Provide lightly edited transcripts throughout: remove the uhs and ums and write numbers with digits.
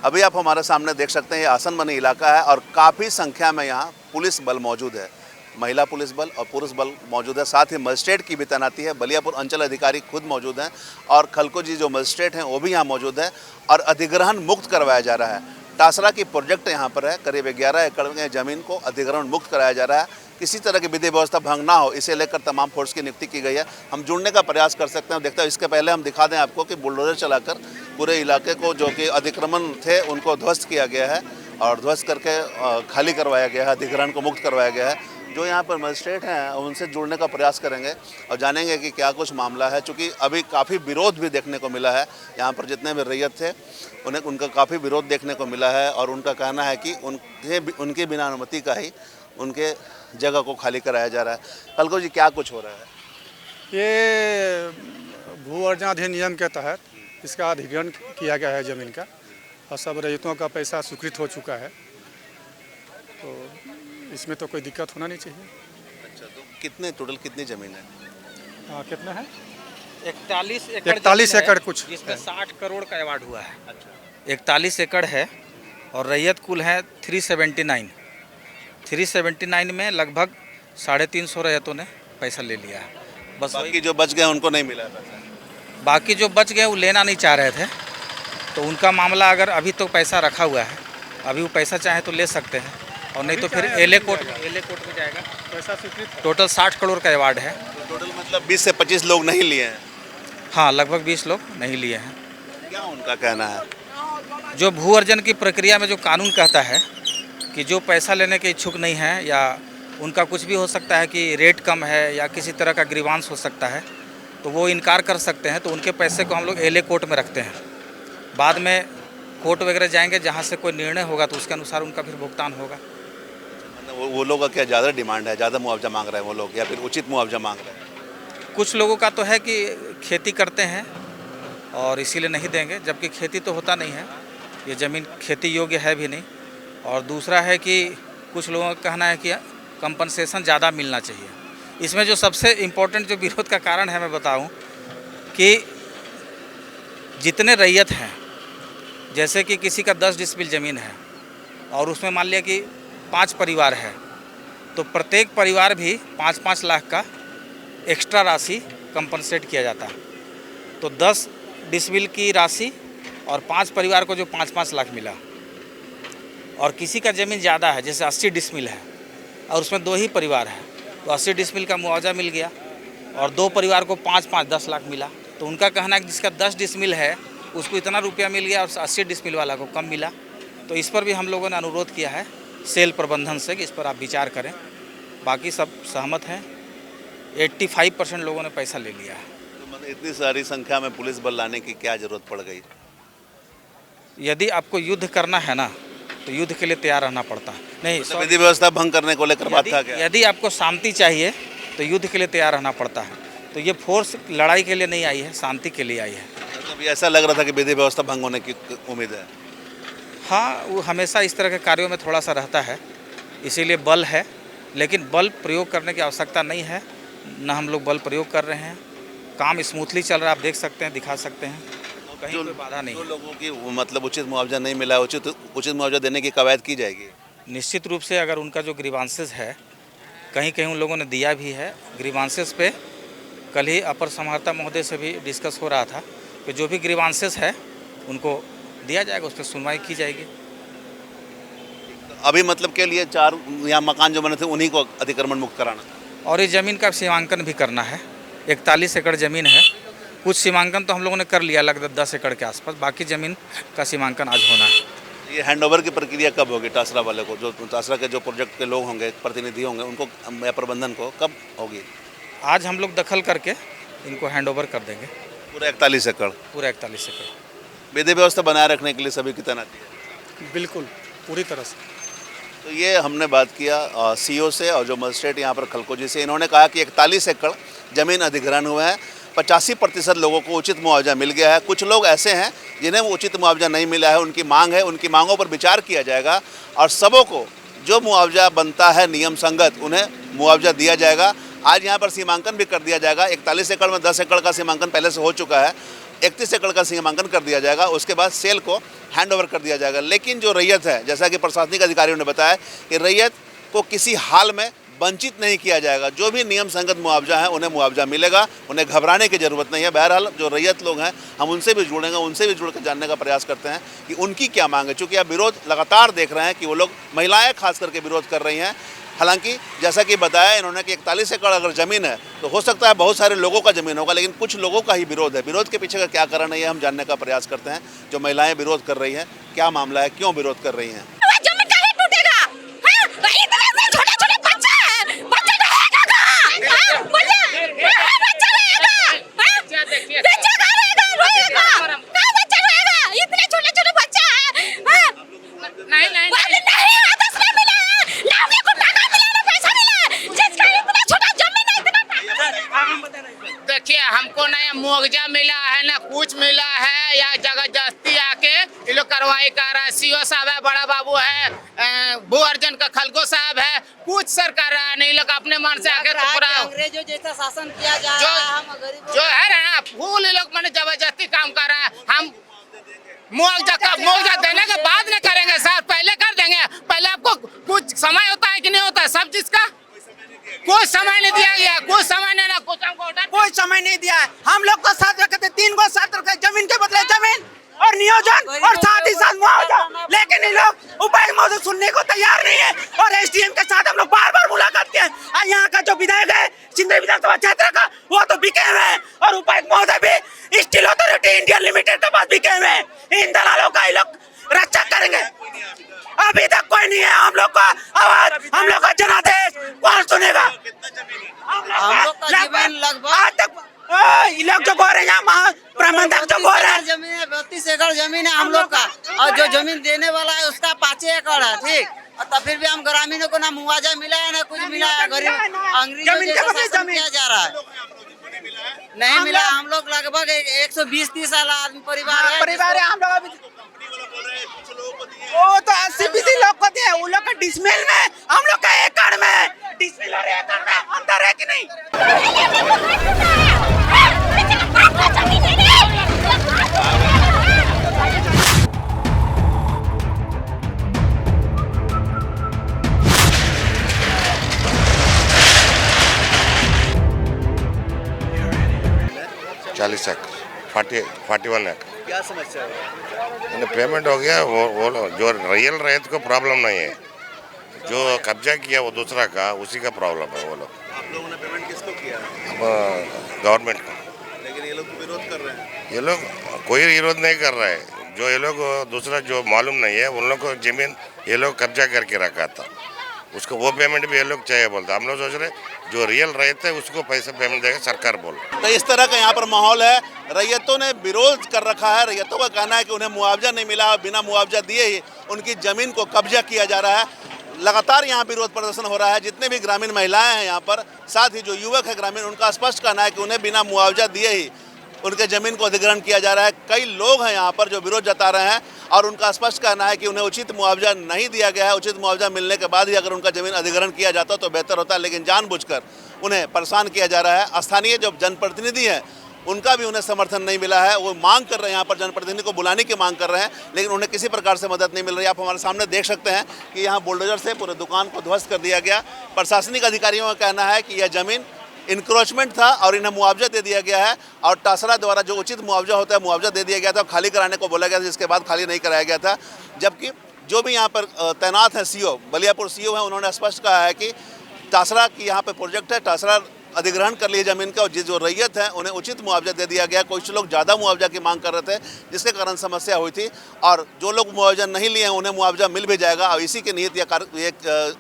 अभी आप हमारे सामने देख सकते हैं ये आसन बनी इलाका है और काफ़ी संख्या में यहाँ पुलिस बल मौजूद है। महिला पुलिस बल और पुरुष बल मौजूद है, साथ ही मजिस्ट्रेट की भी तैनाती है। बलियापुर अंचल अधिकारी खुद मौजूद हैं और खलकोजी जो मजिस्ट्रेट हैं वो भी यहाँ मौजूद है और अधिग्रहण मुक्त करवाया जा रहा है। टासरा की प्रोजेक्ट यहाँ पर है, करीब 11 एकड़ में ज़मीन को अधिग्रहण मुक्त कराया जा रहा है। किसी तरह की विधि व्यवस्था भंग ना हो, इसे लेकर तमाम फोर्स की नियुक्ति की गई है। हम जुड़ने का प्रयास कर सकते हैं। देखते हैं, इसके पहले हम दिखा दें आपको कि बुलडोजर चलाकर पूरे इलाके को जो कि अतिक्रमण थे उनको ध्वस्त किया गया है और ध्वस्त करके खाली करवाया गया है, अधिग्रहण को मुक्त करवाया गया है। जो यहाँ पर मजिस्ट्रेट हैं उनसे जुड़ने का प्रयास करेंगे और जानेंगे कि क्या कुछ मामला है, चूँकि अभी काफ़ी विरोध भी देखने को मिला है। यहाँ पर जितने भी रैयत थे उनका काफ़ी विरोध देखने को मिला है और उनका कहना है कि उनके बिना अनुमति का ही उनके जगह को खाली कराया जा रहा है। कलको जी, क्या कुछ हो रहा है? ये भू अर्जन अधिनियम के तहत इसका अधिग्रहण किया गया है ज़मीन का और सब रैयतों का पैसा स्वीकृत हो चुका है, तो इसमें तो कोई दिक्कत होना नहीं चाहिए। अच्छा, तो कितनी ज़मीन है? कितना है? 41 एकड़ कुछ, जिसमें 60 करोड़ का अवार्ड हुआ है। अच्छा, 41 एकड़ है और रैयत कुल है 379 में लगभग 350 रैयतों ने पैसा ले लिया है। बस बाकी जो बच गए उनको नहीं मिला है पैसा। बाकी जो बच गए वो लेना नहीं चाह रहे थे, तो उनका मामला अगर अभी तो पैसा रखा हुआ है, अभी वो पैसा चाहे तो ले सकते हैं और नहीं तो फिर एले कोर्ट में जाएगा। पैसा स्वीकृत टोटल 60 करोड़ का अवार्ड है। टोटल मतलब 20 से 25 लोग नहीं लिए हैं। हाँ, लगभग 20 लोग नहीं लिए हैं। क्या उनका कहना है? जो भू अर्जन की प्रक्रिया में जो कानून कहता है कि जो पैसा लेने के इच्छुक नहीं है या उनका कुछ भी हो सकता है कि रेट कम है या किसी तरह का ग्रीवांस हो सकता है, तो वो इनकार कर सकते हैं। तो उनके पैसे को हम लोग एले कोर्ट में रखते हैं। बाद में कोर्ट वगैरह जाएंगे, जहाँ से कोई निर्णय होगा तो उसके अनुसार उनका फिर भुगतान होगा। वो लोग का क्या ज़्यादा डिमांड है, ज़्यादा मुआवजा मांग रहे हैं वो लोग या फिर उचित मुआवजा मांग रहे हैं? कुछ लोगों का तो है कि खेती करते हैं और इसीलिए नहीं देंगे, जबकि खेती तो होता नहीं है, ये ज़मीन खेती योग्य है भी नहीं। और दूसरा है कि कुछ लोगों का कहना है कि कंपनसेशन ज़्यादा मिलना चाहिए। इसमें जो सबसे इम्पोर्टेंट जो विरोध का कारण है मैं बताऊं कि जितने रैयत हैं, जैसे कि किसी का 10 डिसमिल ज़मीन है और उसमें मान लिया कि 5 परिवार है, तो प्रत्येक परिवार भी 5-5 लाख का एक्स्ट्रा राशि कंपनसेट किया जाता है। तो 10 डिसमिल की राशि और 5 परिवार को जो 5-5 लाख मिला, और किसी का ज़मीन ज़्यादा है जैसे 80 डिसमिल है और उसमें 2 ही परिवार है, तो 80 डिसमिल का मुआवजा मिल गया और 2 परिवार को 5-5 10 लाख मिला। तो उनका कहना है कि जिसका 10 डिसमिल है उसको इतना रुपया मिल गया और 80 डिसमिल वाला को कम मिला। तो इस पर भी हम लोगों ने अनुरोध किया है सेल प्रबंधन से कि इस पर आप विचार करें। बाकी सब सहमत हैं। 85% लोगों ने पैसा ले लिया है। तो मतलब इतनी सारी संख्या में पुलिस बल लाने की क्या ज़रूरत पड़ गई? यदि आपको युद्ध करना है ना, तो युद्ध के लिए तैयार रहना पड़ता है। नहीं, तो विधि व्यवस्था भंग करने को लेकर बात था क्या? यदि आपको शांति चाहिए तो युद्ध के लिए तैयार रहना पड़ता है। तो ये फोर्स लड़ाई के लिए नहीं आई है, शांति के लिए आई है। मतलब ऐसा लग रहा था कि विधि व्यवस्था भंग होने की उम्मीद है। हाँ, वो हमेशा इस तरह के कार्यों में थोड़ा सा रहता है, इसीलिए बल है, लेकिन बल प्रयोग करने की आवश्यकता नहीं है, न हम लोग बल प्रयोग कर रहे हैं। काम स्मूथली चल रहा है, आप देख सकते हैं, दिखा सकते हैं, कहीं कोई बाधा नहीं। जो लोगों की मतलब उचित मुआवजा नहीं मिला, उचित मुआवजा देने की कवायद की जाएगी। निश्चित रूप से अगर उनका जो ग्रीवांसेस है, कहीं कहीं उन लोगों ने दिया भी है। ग्रीवांसेस पे कल ही अपर समाहर्ता महोदय से भी डिस्कस हो रहा था कि जो भी ग्रीवांसेस है उनको दिया जाएगा, उस पर सुनवाई की जाएगी। अभी मतलब के लिए 4 यहाँ मकान जो बने थे उन्हीं को अतिक्रमण मुक्त कराना और इस ज़मीन का सीमांकन भी करना है। 41 एकड़ ज़मीन है, कुछ सीमांकन तो हम लोगों ने कर लिया लगभग 10 एकड़ के आसपास, बाकी ज़मीन का सीमांकन आज होना है। ये हैंडओवर की प्रक्रिया कब होगी टासरा वाले को? जो टासरा के जो प्रोजेक्ट के लोग होंगे, प्रतिनिधि होंगे, उनको या प्रबंधन को कब होगी? आज हम लोग दखल करके इनको हैंडओवर कर देंगे। पूरा 41 एकड़? पूरा 41 एकड़। विधि व्यवस्था बनाए रखने के लिए सभी की तैनाती है? बिल्कुल पूरी तरह से। तो ये हमने बात किया सीओ से और जो मजिस्ट्रेट यहाँ पर खलकोजी से। इन्होंने कहा कि 41 एकड़ ज़मीन अधिग्रहण हुआ है, 85% लोगों को उचित मुआवजा मिल गया है। कुछ लोग ऐसे हैं जिन्हें वो उचित मुआवजा नहीं मिला है, उनकी मांग है, उनकी मांगों पर विचार किया जाएगा और सबों को जो मुआवजा बनता है नियम संगत उन्हें मुआवजा दिया जाएगा। आज यहाँ पर सीमांकन भी कर दिया जाएगा। 41 एकड़ में 10 एकड़ का सीमांकन पहले से हो चुका है 31 एकड़ का सीमांकन कर दिया जाएगा, उसके बाद सेल को हैंड ओवर कर दिया जाएगा। लेकिन जो रैयत है, जैसा कि प्रशासनिक अधिकारियों ने बताया कि रैयत को किसी हाल में वंचित नहीं किया जाएगा। जो भी नियम संगत मुआवजा है उन्हें मुआवजा मिलेगा, उन्हें घबराने की ज़रूरत नहीं है। बहरहाल जो रैयत लोग हैं हम उनसे भी जुड़ेंगे, उनसे भी जुड़ कर जानने का प्रयास करते हैं कि उनकी क्या मांग है, चूँकि आप विरोध लगातार देख रहे हैं कि वो लोग, महिलाएँ खास करके विरोध कर रही हैं। हालांकि जैसा कि बताया इन्होंने कि 41 एकड़ अगर ज़मीन है तो हो सकता है बहुत सारे लोगों का ज़मीन होगा, लेकिन कुछ लोगों का ही विरोध है। विरोध के पीछे का क्या कारण है ये हम जानने का प्रयास करते हैं। जो महिलाएं विरोध कर रही हैं, क्या मामला है, क्यों विरोध कर रही हैं? देखिए, हमको ना मुआवजा मिला है ना कुछ मिला है, या जबरदस्ती आके ये लोग कार्रवाई कर रहा है। सीओ साहब है, बड़ा बाबू है, भू अर्जन का खलगो साहब है, कुछ सर कर रहा है नहीं। लोग अपने मन से आके पूरा अंग्रेजों जैसा शासन किया जा रहा है, हम गरीबों जो है ना फूल लोग मैंने जबरदस्ती काम कर रहा है। हम मुआवजा देने के बाद नहीं करेंगे सर, पहले कर देंगे। पहले आपको कुछ समय होता है कि नहीं होता है सब चीज का? कोई समय नहीं दिया गया, कोई समय नहीं ना कुछ हमको कोई समय नहीं दिया है। हम लोग को साथ रखे थे 3 गो साथ रखे, जमीन के बदले जमीन और नियोजन और साथ ही साथ मुआवजा, लेकिन ये लोग उपायुक्त महोदय सुनने को तैयार नहीं है। और एसडीएम के साथ हम लोग बार-बार मुलाकात किए और यहाँ का जो विधायक है सिंदरी विधानसभा क्षेत्र का, वो तो बिके हुए हैं। और उपायुक्त महोदय भी स्टील अथॉरिटी इंडिया लिमिटेड के पास बिके हुए हैं। इन दलालों का ये लोग रक्षा करेंगे। अभी तक कोई नहीं है। हम लोग का आवाज, हम लोग का जनादेश कौन सुनेगा? हम लोग का जीवन लगभग आज तक ये लोग जो बोल रहे हैं, प्रबंधक जो बोल रहे हैं, जमीन है 32 एकड़ जमीन है हम लोग का, और जो जमीन देने वाला है उसका 5 एकड़ है, ठीक। और तब फिर भी हम ग्रामीणों को ना मुआवजा मिला है ना कुछ मिला है। गरीब अंग्रेजों जैसा शासन किया जा रहा है, नहीं मिला। हम लोग लगभग 120-30 साल आदमी परिवार है हम लोग। वो तो 80-20 लोग को दिए, उन लोग का डिसमिल में, हम लोग का एकड़ में, डिसमिल और एकड़ में अंतर है कि नहीं? 40 एकड़, 41 एकड़। क्या समस्या है? पेमेंट हो गया, वो जो रियल रैयत को प्रॉब्लम नहीं है, जो कब्जा किया वो दूसरा का, उसी का प्रॉब्लम है। वो लोग, आप लोगों ने पेमेंट किसको किया है? गवर्नमेंट का। लेकिन ये लोग विरोध कर रहे हैं। ये लोग कोई विरोध नहीं कर रहा है। जो ये लोग दूसरा जो मालूम नहीं है, उन लोग को जमीन ये लोग कब्जा करके रखा था, उसको वो पेमेंट भी ये लोग चाहिए बोलते। हम लोग सोच रहे जो रियल रैयत है उसको पैसा पेमेंट देगा सरकार बोल। तो इस तरह का यहाँ पर माहौल है। रैयतों ने विरोध कर रखा है। रैयतों का कहना है कि उन्हें मुआवजा नहीं मिला, बिना मुआवजा दिए ही उनकी ज़मीन को कब्जा किया जा रहा है। लगातार यहाँ विरोध प्रदर्शन हो रहा है। जितने भी ग्रामीण महिलाएं हैं यहाँ पर, साथ ही जो युवक है ग्रामीण, उनका स्पष्ट कहना है कि उन्हें बिना मुआवजा दिए ही उनके ज़मीन को अधिग्रहण किया जा रहा है। कई लोग हैं यहाँ पर जो विरोध जता रहे हैं और उनका स्पष्ट कहना है कि उन्हें उचित मुआवजा नहीं दिया गया है। उचित मुआवजा मिलने के बाद ही अगर उनका ज़मीन अधिग्रहण किया जाता तो बेहतर होता, लेकिन जानबूझकर उन्हें परेशान किया जा रहा है। स्थानीय जो जनप्रतिनिधि हैं उनका भी उन्हें समर्थन नहीं मिला है। वो मांग कर रहे हैं, यहाँ पर जनप्रतिनिधि को बुलाने की मांग कर रहे हैं, लेकिन उन्हें किसी प्रकार से मदद नहीं मिल रही। आप हमारे सामने देख सकते हैं कि यहाँ बुलडोजर से पूरे दुकान को ध्वस्त कर दिया गया। प्रशासनिक अधिकारियों का कहना है कि यह ज़मीन इंक्रोचमेंट था और इन्हें मुआवजा दे दिया गया है, और टासरा द्वारा जो उचित मुआवजा होता है मुआवजा दे दिया गया था, खाली कराने को बोला गया था, जिसके बाद खाली नहीं कराया गया था। जबकि जो भी यहाँ पर तैनात हैं सीओ, बलियापुर सीओ हैं, उन्होंने स्पष्ट कहा है कि टासरा की यहाँ पे प्रोजेक्ट है, टासरा अधिग्रहण कर लिए ज़मीन का, और जो रैयत है उन्हें उचित मुआवजा दे दिया गया। कुछ लोग ज़्यादा मुआवजा की मांग कर रहे थे, जिसके कारण समस्या हुई थी, और जो लोग मुआवजा नहीं लिए हैं उन्हें मुआवजा मिल भी जाएगा। और इसी के निहित यह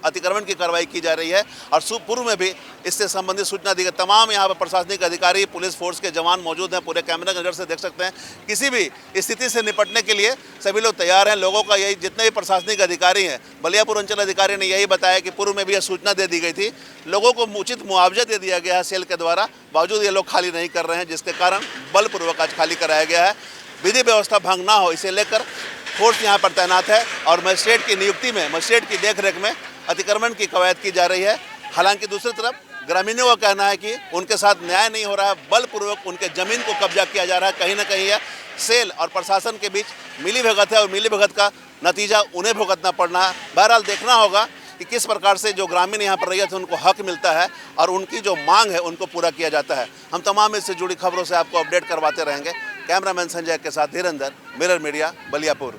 अतिक्रमण की कार्रवाई की जा रही है। और पूर्व में भी इससे संबंधित सूचना दी गई। तमाम यहाँ पर प्रशासनिक अधिकारी, पुलिस फोर्स के जवान मौजूद हैं। पूरे कैमरे नज़र से देख सकते हैं। किसी भी स्थिति से निपटने के लिए सभी लोग तैयार हैं। लोगों का यही, जितने भी प्रशासनिक अधिकारी हैं, बलियापुर अंचल अधिकारी ने यही बताया कि पूर्व में भी यह सूचना दे दी गई थी, लोगों को उचित मुआवजा दे दिया गया है सेल के द्वारा, बावजूद ये लोग खाली नहीं कर रहे हैं, जिसके कारण बलपूर्वक आज खाली कराया गया है। विधि व्यवस्था भंग ना हो, इसे लेकर फोर्स यहाँ पर तैनात है, और मजिस्ट्रेट की नियुक्ति में, मजिस्ट्रेट की देखरेख में अतिक्रमण की कवायद की जा रही है। हालांकि दूसरी तरफ ग्रामीणों का कहना है कि उनके साथ न्याय नहीं हो रहा है, बलपूर्वक उनके ज़मीन को कब्जा किया जा रहा है। कहीं ना कहीं यह सेल और प्रशासन के बीच मिलीभगत है और मिलीभगत का नतीजा उन्हें भुगतना पड़ना है। बहरहाल देखना होगा कि किस प्रकार से जो ग्रामीण यहाँ पर रैयत है उनको हक मिलता है और उनकी जो मांग है उनको पूरा किया जाता है। हम तमाम इससे जुड़ी खबरों से आपको अपडेट करवाते रहेंगे। कैमरामैन संजय के साथ धीरेंद्र, मिरर मीडिया, बलियापुर।